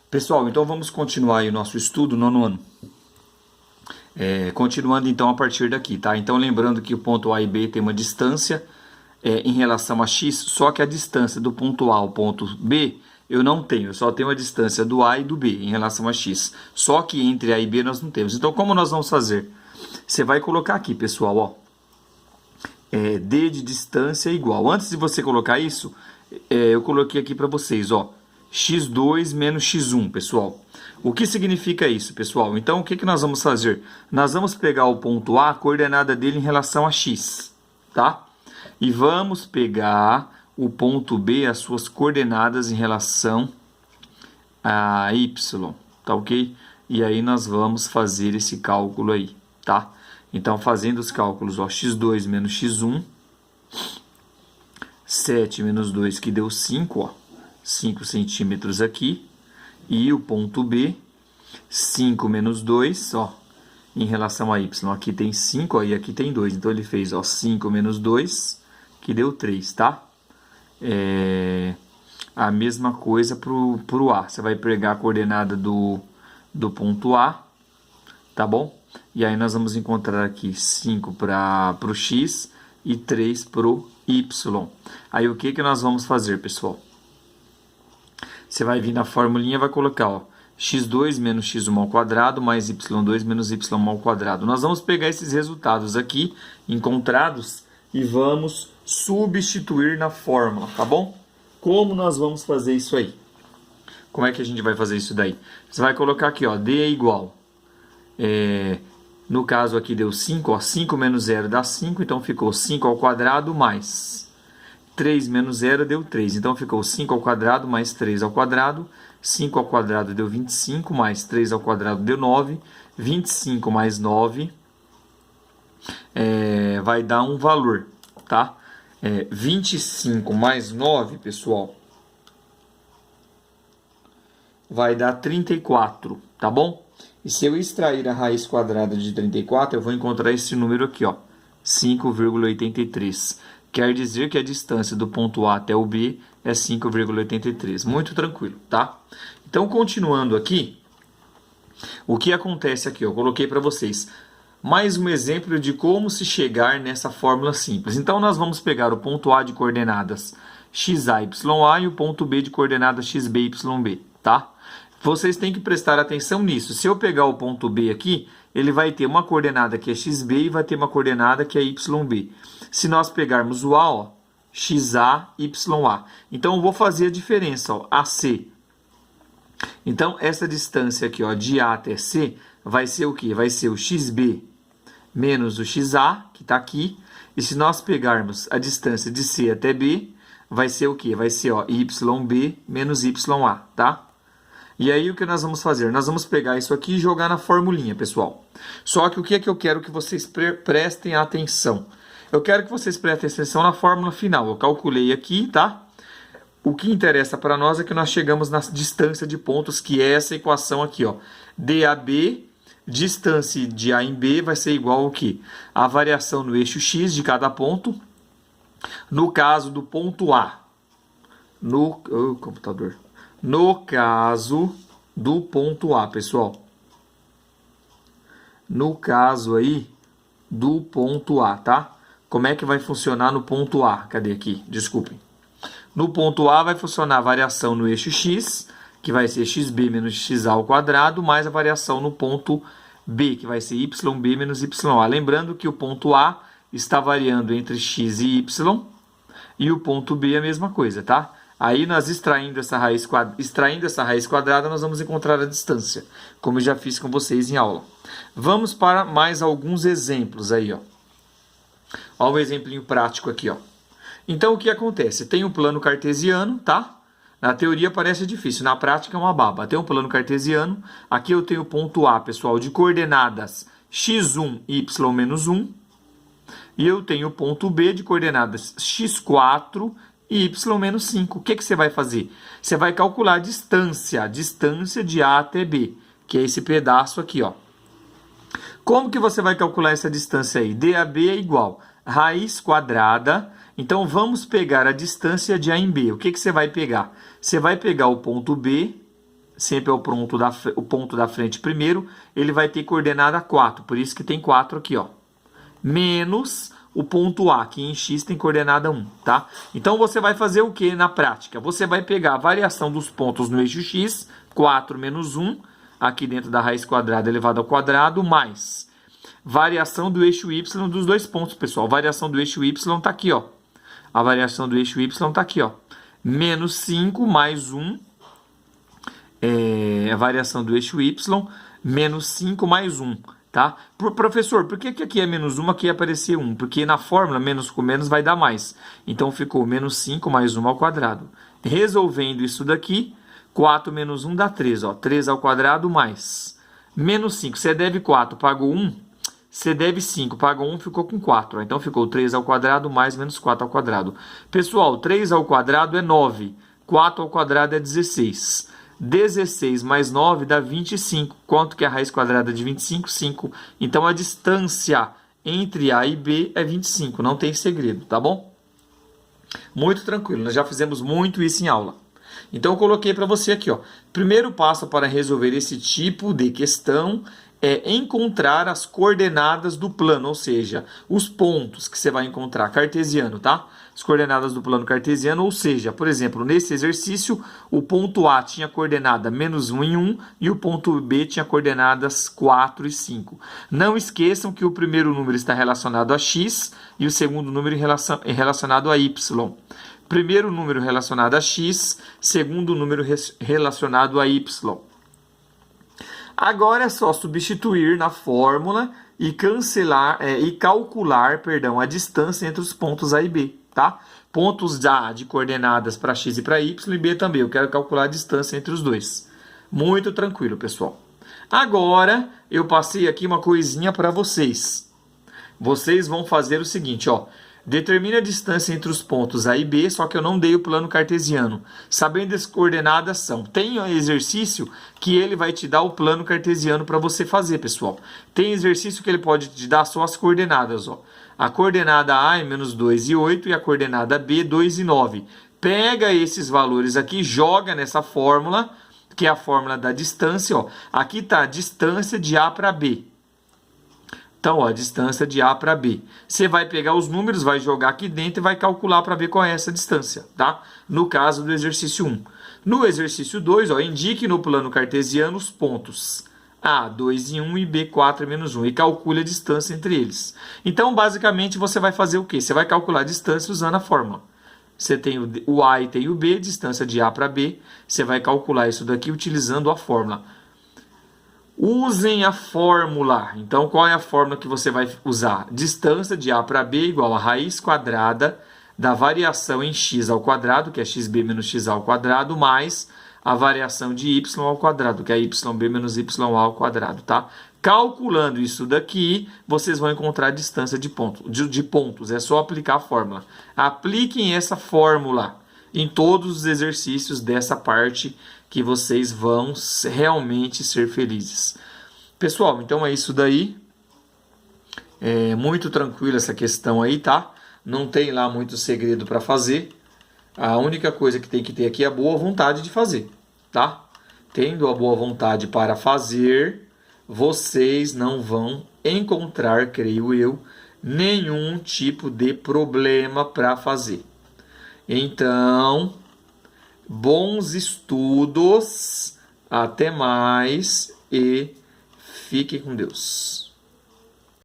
Pessoal, então vamos continuar aí o nosso estudo, nono ano. Continuando então a partir daqui, tá? Então lembrando que o ponto A e B tem uma distância em relação a x, só que a distância do ponto A ao ponto B eu não tenho, eu só tenho a distância do A e do B em relação a x. Só que entre A e B nós não temos. Então como nós vamos fazer? Você vai colocar aqui, pessoal, ó, d de distância igual. Antes de você colocar isso, eu coloquei aqui para vocês, ó, x2 menos x1, pessoal. O que significa isso, pessoal? Então, o que nós vamos fazer? Nós vamos pegar o ponto A, a coordenada dele em relação a x, tá? E vamos pegar o ponto B, as suas coordenadas em relação a y, tá ok? E aí nós vamos fazer esse cálculo aí, tá? Então, fazendo os cálculos, ó, x2 menos x1, 7 menos 2 que deu 5, ó, 5 centímetros aqui. E o ponto B, 5 menos 2, ó, em relação a y, aqui tem 5, ó, e aqui tem 2. Então, ele fez, ó, 5 menos 2, que deu 3, tá? A mesma coisa pro A. Você vai pegar a coordenada do ponto A, tá bom? E aí nós vamos encontrar aqui 5 para o x e 3 para o y. Aí o que nós vamos fazer, pessoal? Você vai vir na formulinha e vai colocar, ó, x2 menos x1 ao quadrado mais y2 menos y1 ao quadrado. Nós vamos pegar esses resultados aqui, encontrados, e vamos substituir na fórmula, tá bom? Como nós vamos fazer isso aí? Como é que a gente vai fazer isso daí? Você vai colocar aqui, ó, d é igual. No caso aqui deu 5, ó, 5 menos 0 dá 5, então ficou 5 ao quadrado mais 3 menos 0 deu 3. Então, ficou 5 ao quadrado mais 3 ao quadrado. 5 ao quadrado deu 25, mais 3 ao quadrado deu 9. 25 mais 9 vai dar um valor, tá? 25 mais 9, pessoal, vai dar 34, tá bom? E se eu extrair a raiz quadrada de 34, eu vou encontrar esse número aqui, ó, 5,83. Quer dizer que a distância do ponto A até o B é 5,83. Muito tranquilo, tá? Então, continuando aqui, o que acontece aqui? Eu coloquei para vocês mais um exemplo de como se chegar nessa fórmula simples. Então, nós vamos pegar o ponto A de coordenadas xa, ya e o ponto B de coordenadas xb, yb, tá? Vocês têm que prestar atenção nisso. Se eu pegar o ponto B aqui, ele vai ter uma coordenada que é xb e vai ter uma coordenada que é yb. Se nós pegarmos o A, ó, xa, ya. Então, eu vou fazer a diferença, ó, AC. Então, essa distância aqui, ó, de A até C, vai ser o quê? Vai ser o xb menos o xa, que está aqui. E se nós pegarmos a distância de C até B, vai ser o quê? Vai ser, ó, yb menos ya, tá? E aí, o que nós vamos fazer? Nós vamos pegar isso aqui e jogar na formulinha, pessoal. Só que o que é que eu quero que vocês prestem atenção? Eu quero que vocês prestem atenção na fórmula final. Eu calculei aqui, tá? O que interessa para nós é que nós chegamos na distância de pontos, que é essa equação aqui, ó. DAB, distância de A em B, vai ser igual ao quê? A variação no eixo X de cada ponto. No caso do ponto A. No caso do ponto A, pessoal. No caso aí do ponto A, tá? Como é que vai funcionar no ponto A? Cadê aqui? Desculpem. No ponto A vai funcionar a variação no eixo X, que vai ser xb menos xa ao quadrado, mais a variação no ponto B, que vai ser yb menos ya. Lembrando que o ponto A está variando entre x e y, e o ponto B é a mesma coisa, tá? Aí, nós extraindo essa raiz quadrada, nós vamos encontrar a distância, como eu já fiz com vocês em aula. Vamos para mais alguns exemplos aí, ó. Olha um exemplinho prático aqui, ó. Então, o que acontece? Tem um plano cartesiano, tá? Na teoria parece difícil, na prática é uma baba. Tem um plano cartesiano. Aqui eu tenho o ponto A, pessoal, de coordenadas x1 e y menos 1. E eu tenho o ponto B de coordenadas x4 e y menos 5. O que você vai fazer? Você vai calcular a distância de A até B, que é esse pedaço aqui, ó. Como que você vai calcular essa distância aí? DAB é igual a raiz quadrada. Então, vamos pegar a distância de A em B. O que você vai pegar? Você vai pegar o ponto B sempre é o ponto da frente primeiro, ele vai ter coordenada 4, por isso que tem 4 aqui, ó. Menos o ponto A, que em x tem coordenada 1, tá? Então você vai fazer o que na prática? Você vai pegar a variação dos pontos no eixo x, 4 menos 1, aqui dentro da raiz quadrada elevado ao quadrado, mais variação do eixo y dos dois pontos, pessoal. A variação do eixo y está aqui, ó. A variação do eixo y está aqui, ó. Menos 5 mais 1, a variação do eixo y, menos 5 mais 1, tá? Professor, por que aqui é menos 1, aqui ia aparecer 1? Porque na fórmula, menos com menos vai dar mais. Então, ficou menos 5 mais 1 ao quadrado. Resolvendo isso daqui, 4 menos 1 dá 3, ó. 3 ao quadrado mais menos 5. Você deve 4, pagou 1. Você deve 5, pagou 1, ficou com 4. Então, ficou 3 ao quadrado mais menos 4 ao quadrado. Pessoal, 3 ao quadrado é 9. 4 ao quadrado é 16. 16 mais 9 dá 25. Quanto que é a raiz quadrada de 25? 5. Então, a distância entre A e B é 25. Não tem segredo, tá bom? Muito tranquilo. Nós já fizemos muito isso em aula. Então, eu coloquei para você aqui, ó. Primeiro passo para resolver esse tipo de questão é encontrar as coordenadas do plano, ou seja, os pontos que você vai encontrar cartesiano, tá? As coordenadas do plano cartesiano, ou seja, por exemplo, nesse exercício, o ponto A tinha coordenada menos 1 e 1 e o ponto B tinha coordenadas 4 e 5. Não esqueçam que o primeiro número está relacionado a x e o segundo número é relacionado a y. Primeiro número relacionado a x, segundo número relacionado a y. Agora é só substituir na fórmula e calcular a distância entre os pontos A e B, tá? Pontos A de coordenadas para x e para y e B também. Eu quero calcular a distância entre os dois. Muito tranquilo, pessoal. Agora eu passei aqui uma coisinha para vocês. Vocês vão fazer o seguinte, ó. Determine a distância entre os pontos A e B, só que eu não dei o plano cartesiano. Sabendo as coordenadas são. Tem um exercício que ele vai te dar o plano cartesiano para você fazer, pessoal. Tem exercício que ele pode te dar só as coordenadas, ó. A coordenada A é menos 2 e 8 e a coordenada B 2 e 9. Pega esses valores aqui, joga nessa fórmula, que é a fórmula da distância, ó. Aqui está a distância de A para B. Então, ó, a distância de A para B. Você vai pegar os números, vai jogar aqui dentro e vai calcular para ver qual é essa distância, tá? No caso do exercício 1. No exercício 2, ó, indique no plano cartesiano os pontos A, 2 e 1 e B, 4 e menos 1. E calcule a distância entre eles. Então, basicamente, você vai fazer o quê? Você vai calcular a distância usando a fórmula. Você tem o A e tem o B, distância de A para B. Você vai calcular isso daqui utilizando a fórmula. Usem a fórmula. Então, qual é a fórmula que você vai usar? Distância de A para B igual a raiz quadrada da variação em x ao quadrado, que é xb menos xa ao quadrado, mais a variação de y ao quadrado, que é yb menos ya ao quadrado, tá? Calculando isso daqui, vocês vão encontrar a distância de pontos. É só aplicar a fórmula. Apliquem essa fórmula em todos os exercícios dessa parte que vocês vão realmente ser felizes. Pessoal, então é isso daí. É muito tranquilo essa questão aí, tá? Não tem lá muito segredo para fazer. A única coisa que tem que ter aqui é a boa vontade de fazer, tá? Tendo a boa vontade para fazer, vocês não vão encontrar, creio eu, nenhum tipo de problema para fazer. Então, bons estudos, até mais e fiquem com Deus.